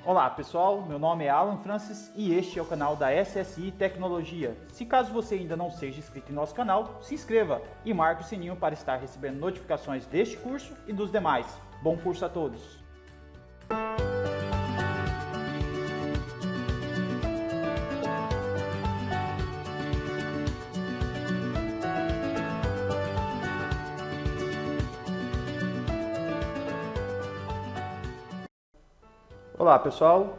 Olá pessoal, meu nome é Alan Francis e este é o canal da SSI Tecnologia. Se caso você ainda não seja inscrito em nosso canal, se inscreva e marque o sininho para estar recebendo notificações deste curso e dos demais. Bom curso a todos! Olá pessoal,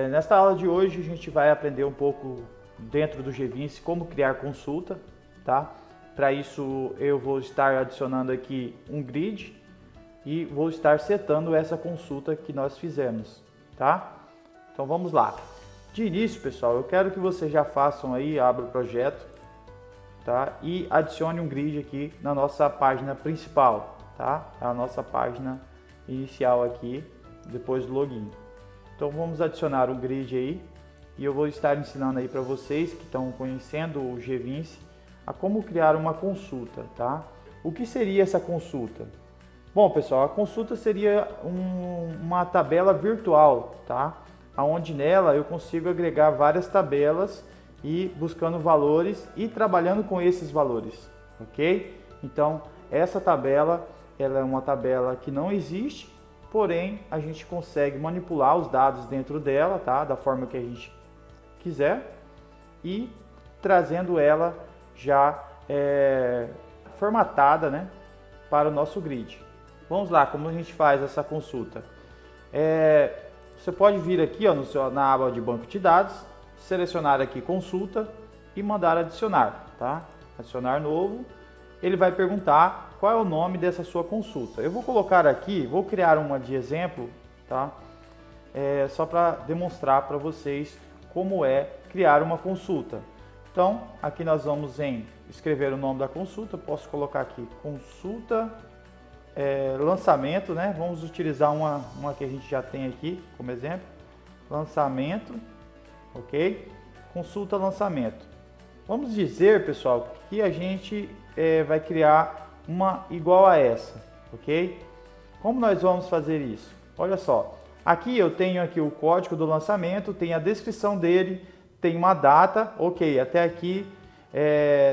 nesta aula de hoje a gente vai aprender um pouco dentro do GVince como criar consulta, tá? Para isso eu vou estar adicionando aqui um grid e vou estar setando essa consulta que nós fizemos, tá? Então vamos lá. De início pessoal, eu quero que vocês já façam aí, abra o projeto, tá? E adicione um grid aqui na nossa página principal, tá? A nossa página inicial aqui, depois do login. Então vamos adicionar um grid aí e eu vou estar ensinando aí para vocês que estão conhecendo o GVince a como criar uma consulta, tá? O que seria essa consulta? Bom pessoal, a consulta seria uma tabela virtual, tá? Onde nela eu consigo agregar várias tabelas e buscando valores e trabalhando com esses valores, ok? Então essa tabela, ela é uma tabela que não existe, porém a gente consegue manipular os dados dentro dela, tá? Da forma que a gente quiser e trazendo ela já formatada, né, para o nosso grid. Vamos lá, como a gente faz essa consulta? Você pode vir aqui ó, na aba de banco de dados, selecionar aqui consulta e mandar adicionar, tá? Adicionar novo. Ele vai perguntar qual é o nome dessa sua consulta. Eu vou colocar aqui, vou criar uma de exemplo, tá? Só para demonstrar para vocês como é criar uma consulta. Então, aqui nós vamos escrever o nome da consulta. Posso colocar aqui consulta lançamento, né? Vamos utilizar uma que a gente já tem aqui como exemplo. Lançamento, ok? Consulta lançamento. Vamos dizer, pessoal, que a gente vai criar uma igual a essa, ok? Como nós vamos fazer isso? Olha só, aqui eu tenho aqui o código do lançamento, tem a descrição dele, tem uma data, ok? Até aqui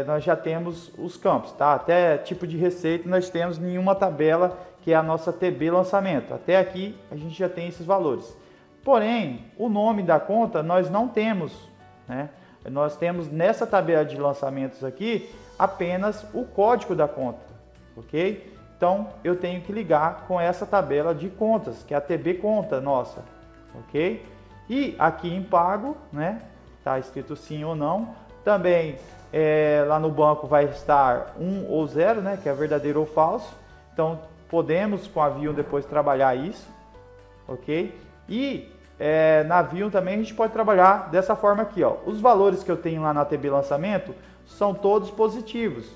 nós já temos os campos, tá? Até tipo de receita nós temos nenhuma tabela que é a nossa TB lançamento. Até aqui a gente já tem esses valores. Porém, o nome da conta nós não temos, né? Nós temos nessa tabela de lançamentos aqui apenas o código da conta, ok? Então eu tenho que ligar com essa tabela de contas, que é a TB conta nossa, ok? E aqui em pago, né? Tá escrito sim ou não. Também lá no banco vai estar 1 ou 0, né? Que é verdadeiro ou falso. Então podemos com a Vion depois trabalhar isso, ok? E na Vion também a gente pode trabalhar dessa forma aqui, ó. Os valores que eu tenho lá na TB lançamento são todos positivos,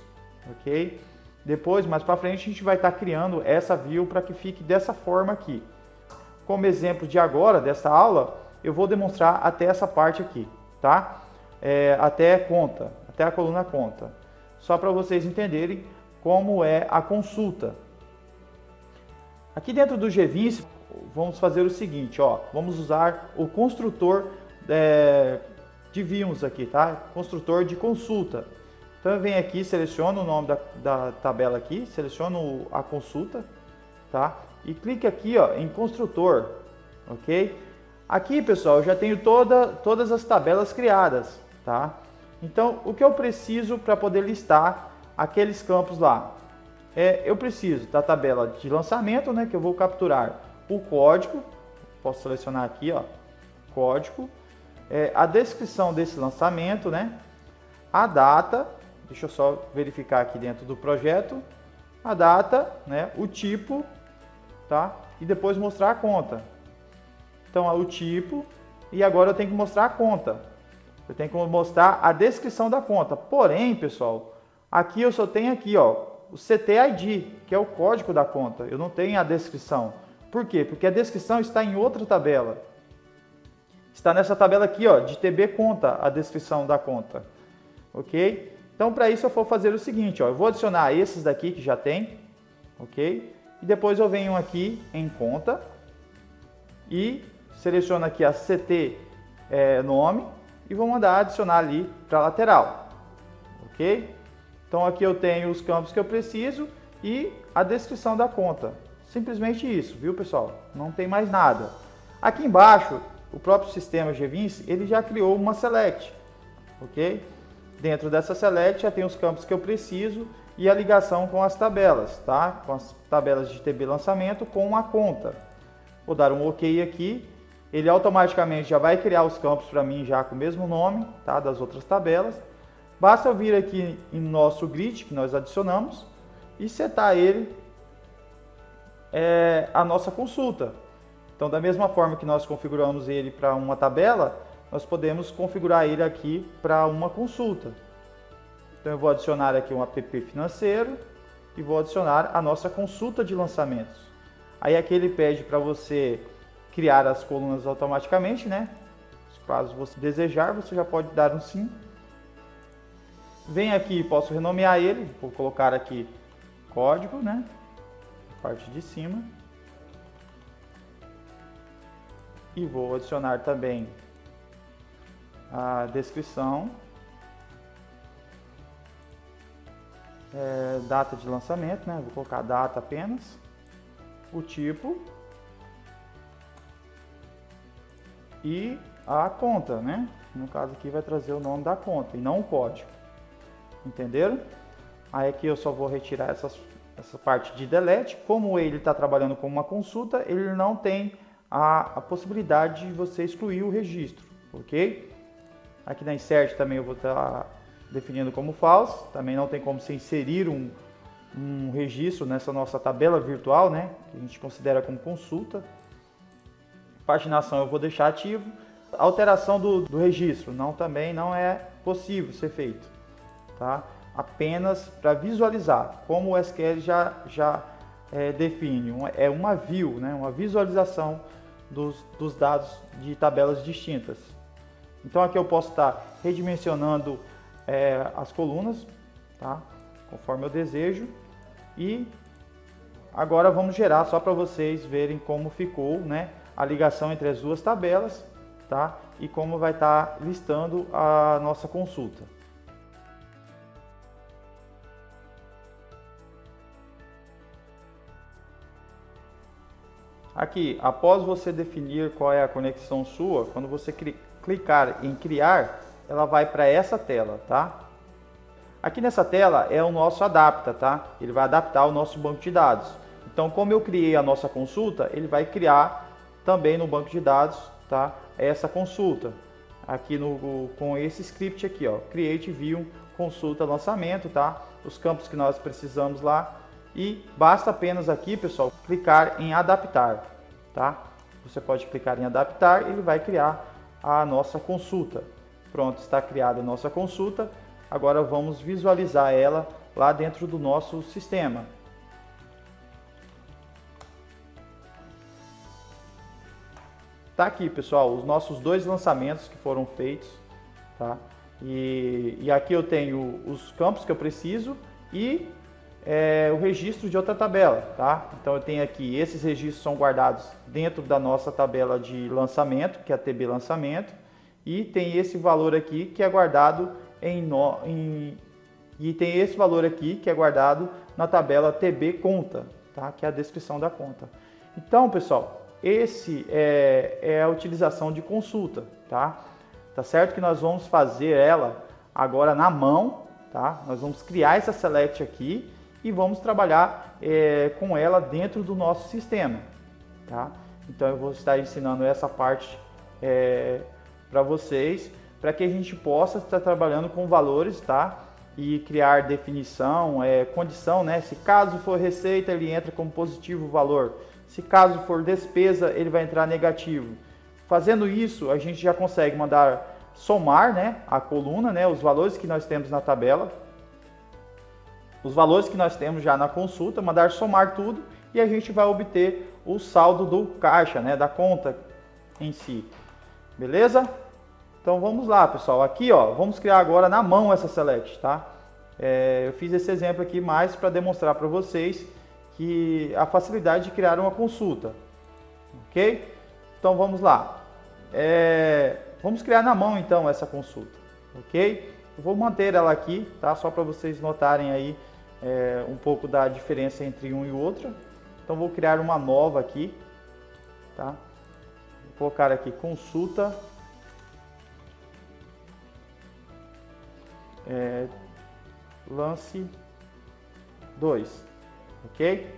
ok? Depois, mais para frente, a gente vai estar criando essa view para que fique dessa forma aqui. Como exemplo de agora, dessa aula, eu vou demonstrar até essa parte aqui, tá? Até conta, até a coluna conta. Só para vocês entenderem como é a consulta. Aqui dentro do GVince, vamos fazer o seguinte, ó. Vamos usar o construtor de views aqui, tá? Construtor de consulta. Então eu venho aqui, seleciono o nome da tabela aqui, seleciono a consulta, tá? E clique aqui, ó, em construtor, ok? Aqui, pessoal, eu já tenho todas as tabelas criadas, tá? Então, o que eu preciso para poder listar aqueles campos lá? Eu preciso da tabela de lançamento, né? Que eu vou capturar o código, posso selecionar aqui, ó, código, a descrição desse lançamento, né? A data, deixa eu só verificar aqui dentro do projeto, a data, né? O tipo, tá? E depois mostrar a conta. Então, o tipo, e agora eu tenho que mostrar a conta. Eu tenho que mostrar a descrição da conta. Porém, pessoal, aqui eu só tenho aqui, ó, o CTID, que é o código da conta. Eu não tenho a descrição. Por quê? Porque a descrição está em outra tabela. Está nessa tabela aqui, ó, de TB conta, a descrição da conta. Ok? Então, para isso eu vou fazer o seguinte, ó, eu vou adicionar esses daqui que já tem, ok? E depois eu venho aqui em conta e seleciono aqui a CT nome e vou mandar adicionar ali para a lateral, ok? Então aqui eu tenho os campos que eu preciso e a descrição da conta. Simplesmente isso, viu pessoal? Não tem mais nada. Aqui embaixo, o próprio sistema GVINS, ele já criou uma select, ok? Dentro dessa select já tem os campos que eu preciso e a ligação com as tabelas, tá? Com as tabelas de TB lançamento com a conta. Vou dar um OK aqui. Ele automaticamente já vai criar os campos para mim já com o mesmo nome, tá? Das outras tabelas. Basta eu vir aqui em nosso grid que nós adicionamos e setar ele a nossa consulta. Então, da mesma forma que nós configuramos ele para uma tabela, nós podemos configurar ele aqui para uma consulta. Então, eu vou adicionar aqui um app financeiro e vou adicionar a nossa consulta de lançamentos. Aí aqui ele pede para você criar as colunas automaticamente, né? Caso você desejar, você já pode dar um sim. Vem aqui, posso renomear ele, vou colocar aqui código, né? Parte de cima. E vou adicionar também a descrição, data de lançamento, né? Vou colocar data apenas, o tipo e a conta, né? No caso aqui vai trazer o nome da conta e não o código. Entenderam? Aí aqui eu só vou retirar essa parte de delete. Como ele está trabalhando com uma consulta, ele não tem a possibilidade de você excluir o registro, ok? Aqui na insert também eu vou estar definindo como false. Também não tem como você inserir um registro nessa nossa tabela virtual, né? Que a gente considera como consulta. Paginação eu vou deixar ativo. Alteração do registro também não é possível ser feito, tá? Apenas para visualizar, como o SQL já define, uma view, né? Uma visualização dos dados de tabelas distintas. Então aqui eu posso estar redimensionando as colunas, tá? Conforme eu desejo. E agora vamos gerar só para vocês verem como ficou, né? A ligação entre as duas tabelas, tá? E como vai estar listando a nossa consulta. Aqui, após você definir qual é a conexão sua, quando você clicar em criar, ela vai para essa tela, tá? Aqui nessa tela é o nosso adapta, tá? Ele vai adaptar o nosso banco de dados. Então, como eu criei a nossa consulta, ele vai criar também no banco de dados, tá? Essa consulta. Aqui com esse script aqui, ó, create view consulta lançamento, tá? Os campos que nós precisamos lá. E basta apenas aqui, pessoal, clicar em adaptar, tá? Você pode clicar em adaptar e ele vai criar a nossa consulta. Pronto, está criada a nossa consulta. Agora vamos visualizar ela lá dentro do nosso sistema. Tá aqui, pessoal, os nossos dois lançamentos que foram feitos, tá? E aqui eu tenho os campos que eu preciso e o registro de outra tabela, tá? Então eu tenho aqui, esses registros são guardados dentro da nossa tabela de lançamento, que é a TB lançamento, e tem esse valor aqui que é guardado e tem esse valor aqui que é guardado na tabela TB conta, tá? Que é a descrição da conta. Então, pessoal, esse é a utilização de consulta, tá? Tá certo que nós vamos fazer ela agora na mão, tá? Nós vamos criar essa select aqui e vamos trabalhar com ela dentro do nosso sistema, tá? Então eu vou estar ensinando essa parte para vocês, para que a gente possa estar trabalhando com valores, tá? E criar definição, condição, né? Se caso for receita, ele entra como positivo o valor. Se caso for despesa, ele vai entrar negativo. Fazendo isso, a gente já consegue mandar somar, né, a coluna, né, os valores que nós temos na tabela, os valores que nós temos já na consulta, mandar somar tudo e a gente vai obter o saldo do caixa, né, da conta em si. Beleza? Então vamos lá, pessoal. Aqui, ó, vamos criar agora na mão essa select, tá? Eu fiz esse exemplo aqui mais para demonstrar para vocês que a facilidade de criar uma consulta, ok? Então vamos lá. vamos criar na mão então essa consulta, ok? Eu vou manter ela aqui, tá? Só para vocês notarem aí um pouco da diferença entre um e o outro. Então vou criar uma nova aqui, tá? Vou colocar aqui consulta lance 2, ok?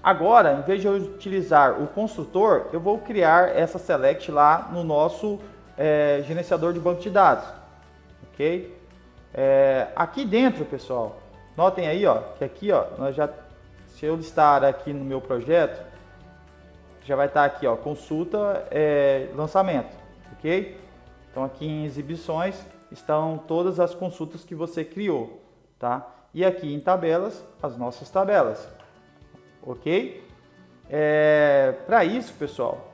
Agora, em vez de eu utilizar o construtor, eu vou criar essa select lá no nosso gerenciador de banco de dados, ok? Aqui dentro, pessoal, notem aí, ó, que aqui, ó, se eu listar aqui no meu projeto, já vai estar aqui, ó, consulta lançamento, ok? Então aqui em exibições estão todas as consultas que você criou, tá? E aqui em tabelas, as nossas tabelas, ok? Para isso, pessoal,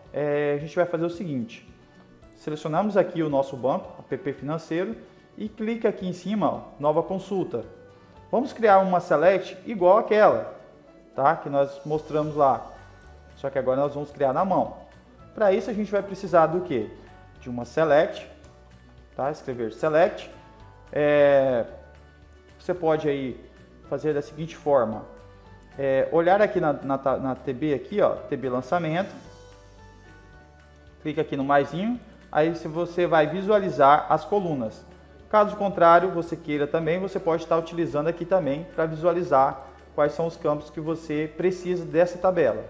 a gente vai fazer o seguinte: selecionamos aqui o nosso banco, app financeiro, e clica aqui em cima, ó, nova consulta. Vamos criar uma select igual àquela, tá? Que nós mostramos lá. Só que agora nós vamos criar na mão. Para isso a gente vai precisar do quê? De uma select, tá? Escrever select. Você pode aí fazer da seguinte forma: olhar aqui na TB aqui, ó, TB lançamento. Clica aqui no maisinho. Aí você vai visualizar as colunas. Caso contrário, você queira também, você pode estar utilizando aqui também para visualizar quais são os campos que você precisa dessa tabela.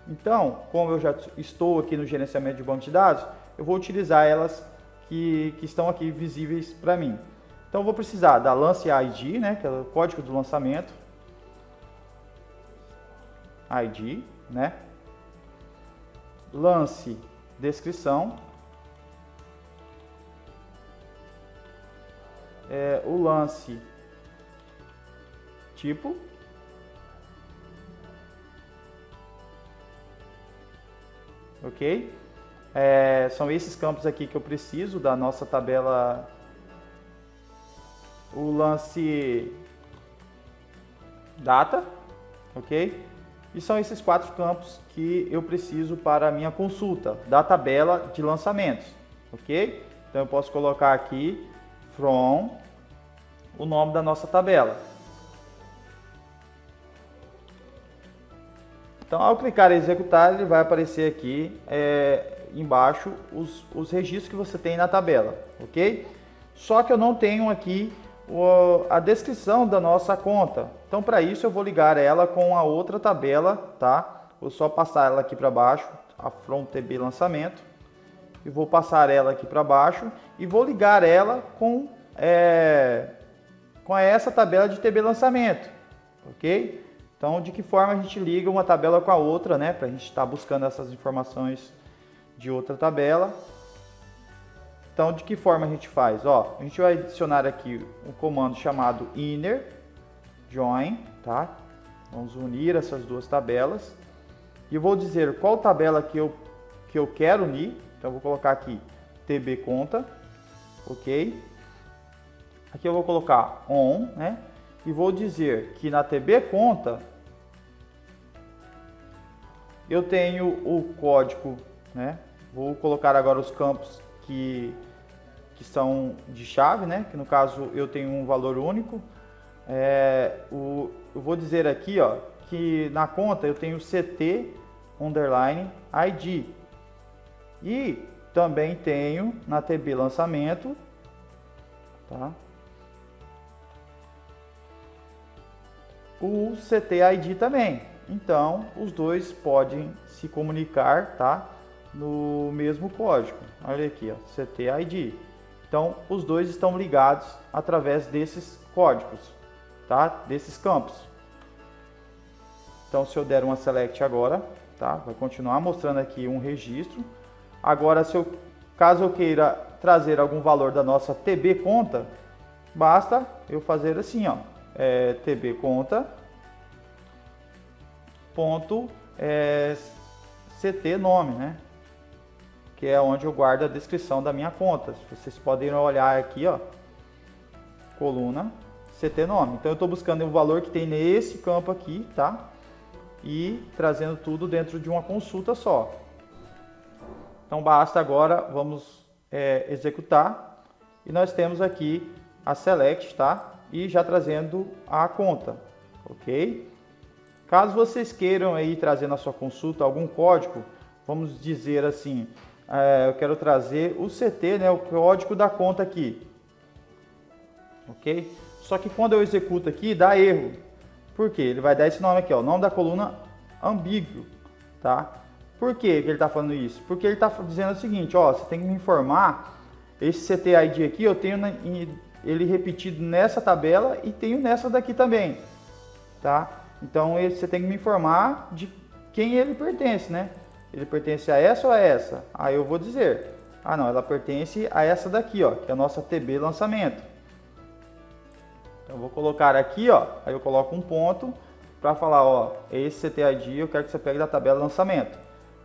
Então, como eu já estou aqui no gerenciamento de banco de dados, eu vou utilizar elas que estão aqui visíveis para mim. Então, eu vou precisar da Lance ID, né, que é o código do lançamento. ID, né? Lance descrição. O lance tipo. Ok? São esses campos aqui que eu preciso da nossa tabela. O lance data, ok? E são esses 4 campos que eu preciso para a minha consulta da tabela de lançamentos, ok? Então eu posso colocar aqui from o nome da nossa tabela. Então, ao clicar em executar, ele vai aparecer aqui embaixo os registros que você tem na tabela, ok? Só que eu não tenho aqui a descrição da nossa conta. Então, para isso, eu vou ligar ela com a outra tabela, tá? Vou só passar ela aqui para baixo, a from TB lançamento, e vou passar ela aqui para baixo e vou ligar ela com essa tabela de TB lançamento, ok? Então, de que forma a gente liga uma tabela com a outra, né? Para a gente estar buscando essas informações de outra tabela. Então, de que forma a gente faz? Ó, a gente vai adicionar aqui um comando chamado inner join, tá? Vamos unir essas duas tabelas. E vou dizer qual tabela que eu quero unir. Então, eu vou colocar aqui TB conta, ok? Aqui eu vou colocar on, né? E vou dizer que na TB conta eu tenho o código, né? Vou colocar agora os campos que são de chave, né? Que no caso eu tenho um valor único. Eu vou dizer aqui, ó, que na conta eu tenho CT underline ID e também tenho na TB lançamento, tá? O CT ID também. Então, os dois podem se comunicar, tá? No mesmo código. Olha aqui, ó, CT ID. Então, os dois estão ligados através desses códigos, tá? Desses campos. Então, se eu der uma select agora, tá? Vai continuar mostrando aqui um registro. Agora, caso eu queira trazer algum valor da nossa TB conta, basta eu fazer assim, ó. TB conta ponto CT nome, né? Que é onde eu guardo a descrição da minha conta. Vocês podem olhar aqui, ó, coluna CT nome. Então eu estou buscando o valor que tem nesse campo aqui, tá? E trazendo tudo dentro de uma consulta só. Então basta agora, vamos executar e nós temos aqui a select, tá? E já trazendo a conta, ok? Caso vocês queiram aí trazer na sua consulta algum código, vamos dizer assim, eu quero trazer o CT, né, o código da conta aqui, ok? Só que quando eu executo aqui, dá erro. Por quê? Ele vai dar esse nome aqui, ó, o nome da coluna ambíguo, tá? Por que ele está falando isso? Porque ele está dizendo o seguinte, ó, você tem que me informar, esse CT-ID aqui eu tenho ele repetido nessa tabela e tenho nessa daqui também, tá? Então você tem que me informar de quem ele pertence, né? Ele pertence a essa ou a essa? Aí eu vou dizer, ah não, ela pertence a essa daqui, ó, que é a nossa TB lançamento. Então eu vou colocar aqui, ó, aí eu coloco um ponto para falar, ó, esse CT-ID eu quero que você pegue da tabela lançamento.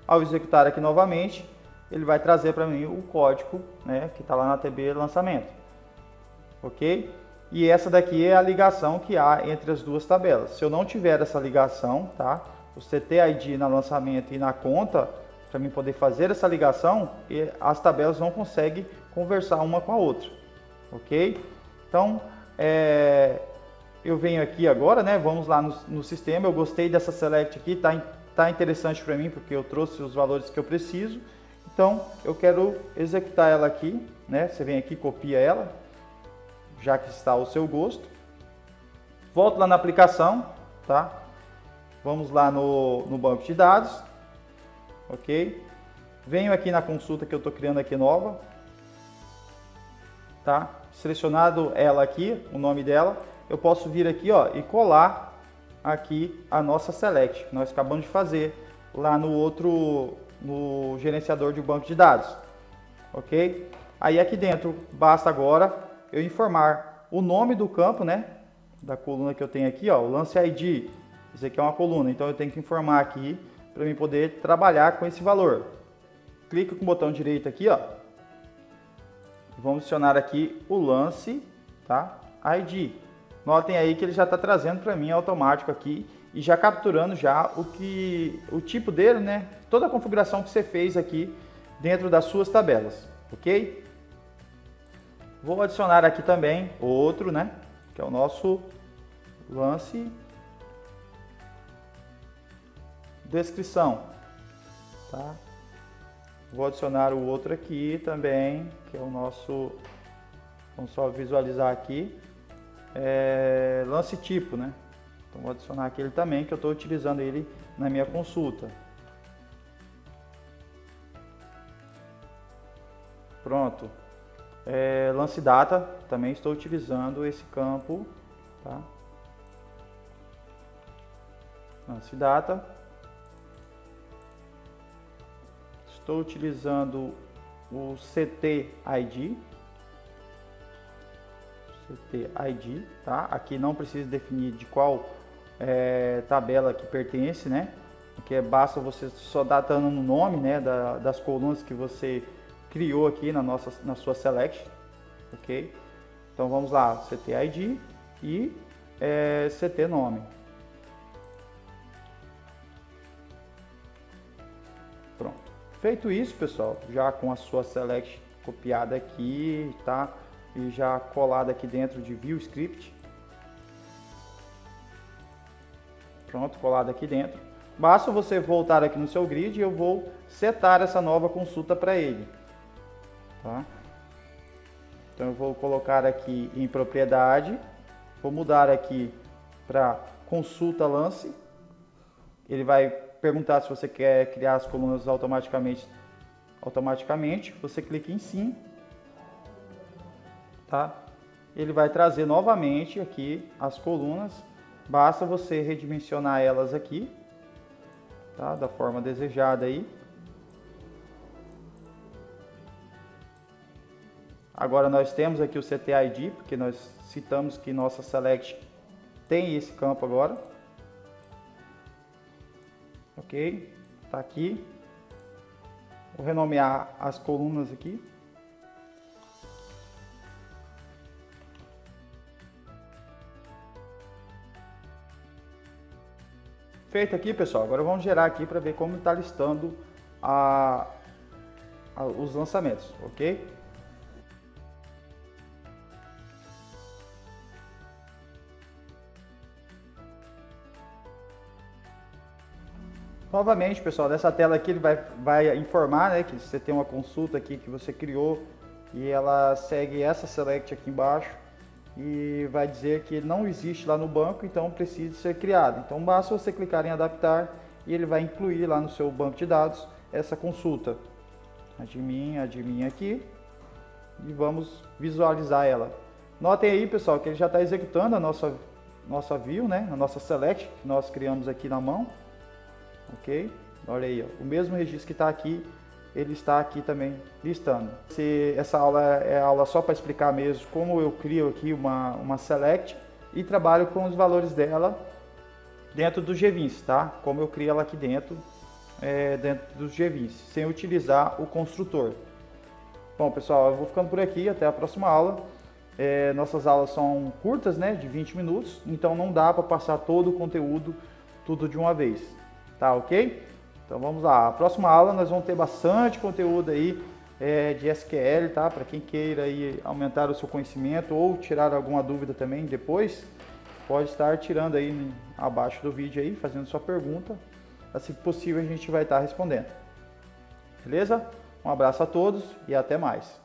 Ao executar aqui novamente, ele vai trazer para mim o código, né, que está lá na TB lançamento, ok? E essa daqui é a ligação que há entre as duas tabelas. Se eu não tiver essa ligação, tá? O CT-ID na lançamento e na conta, para mim poder fazer essa ligação, as tabelas não conseguem conversar uma com a outra, ok? Então, eu venho aqui agora, né? Vamos lá no sistema. Eu gostei dessa select aqui, tá interessante para mim porque eu trouxe os valores que eu preciso. Então, eu quero executar ela aqui, né? Você vem aqui, copia ela, já que está ao seu gosto. Volto lá na aplicação, tá? Vamos lá no banco de dados, ok? Venho aqui na consulta que eu estou criando aqui nova, tá? Selecionado ela aqui, o nome dela, eu posso vir aqui, ó, e colar aqui a nossa select, que nós acabamos de fazer lá no gerenciador de banco de dados, ok? Aí aqui dentro basta agora eu informar o nome do campo, né, da coluna que eu tenho aqui, ó, o lance ID. Isso aqui é uma coluna, então eu tenho que informar aqui para mim poder trabalhar com esse valor. Clica com o botão direito aqui, ó. Vamos adicionar aqui o lance, tá? ID. Notem aí que ele já está trazendo para mim automático aqui e já capturando já o tipo dele, né? Toda a configuração que você fez aqui dentro das suas tabelas, ok? Vou adicionar aqui também outro, né? Que é o nosso lance descrição, tá? Vou adicionar o outro aqui também, que é o nosso, vamos só visualizar aqui, lance tipo, né? Então vou adicionar aquele também, que eu estou utilizando ele na minha consulta. Pronto. Lance data, também estou utilizando esse campo, tá? Lance data. Estou utilizando o CT-ID, tá? Aqui não precisa definir de qual tabela que pertence, né? Porque basta você só datando no nome, né, das colunas que você criou aqui na sua select, ok? Então vamos lá, CT-ID e CT-nome. Pronto. Feito isso, pessoal, já com a sua select copiada aqui, tá? E já colada aqui dentro de View Script. Pronto, colado aqui dentro. Basta você voltar aqui no seu grid e eu vou setar essa nova consulta para ele, tá? Então eu vou colocar aqui em propriedade, vou mudar aqui para consulta lance. Ele vai perguntar se você quer criar as colunas automaticamente, você clica em sim, tá? Ele vai trazer novamente aqui as colunas, basta você redimensionar elas aqui, tá? Da forma desejada aí. Agora nós temos aqui o CT-ID, porque nós citamos que nossa select tem esse campo agora. Ok? Tá aqui. Vou renomear as colunas aqui. Feito aqui, pessoal. Agora vamos gerar aqui para ver como está listando os lançamentos, ok? Novamente, pessoal, nessa tela aqui ele vai informar, né, que você tem uma consulta aqui que você criou e ela segue essa select aqui embaixo e vai dizer que não existe lá no banco, então precisa ser criado. Então basta você clicar em adaptar e ele vai incluir lá no seu banco de dados essa consulta. Admin aqui e vamos visualizar ela. Notem aí, pessoal, que ele já está executando a nossa view, né, a nossa select que nós criamos aqui na mão. Ok? Olha aí, ó. O mesmo registro que está aqui, ele está aqui também listando. Essa aula é aula só para explicar mesmo como eu crio aqui uma select e trabalho com os valores dela dentro do GVince, tá? Como eu crio ela aqui dentro dos GVince, sem utilizar o construtor. Bom, pessoal, eu vou ficando por aqui, até a próxima aula. Nossas aulas são curtas, né, de 20 minutos, então não dá para passar todo o conteúdo tudo de uma vez. Tá, ok? Então vamos lá. A próxima aula nós vamos ter bastante conteúdo aí de SQL, tá? Para quem queira aí aumentar o seu conhecimento ou tirar alguma dúvida também depois, pode estar tirando aí abaixo do vídeo aí, fazendo sua pergunta. Assim que possível a gente vai estar respondendo. Beleza? Um abraço a todos e até mais.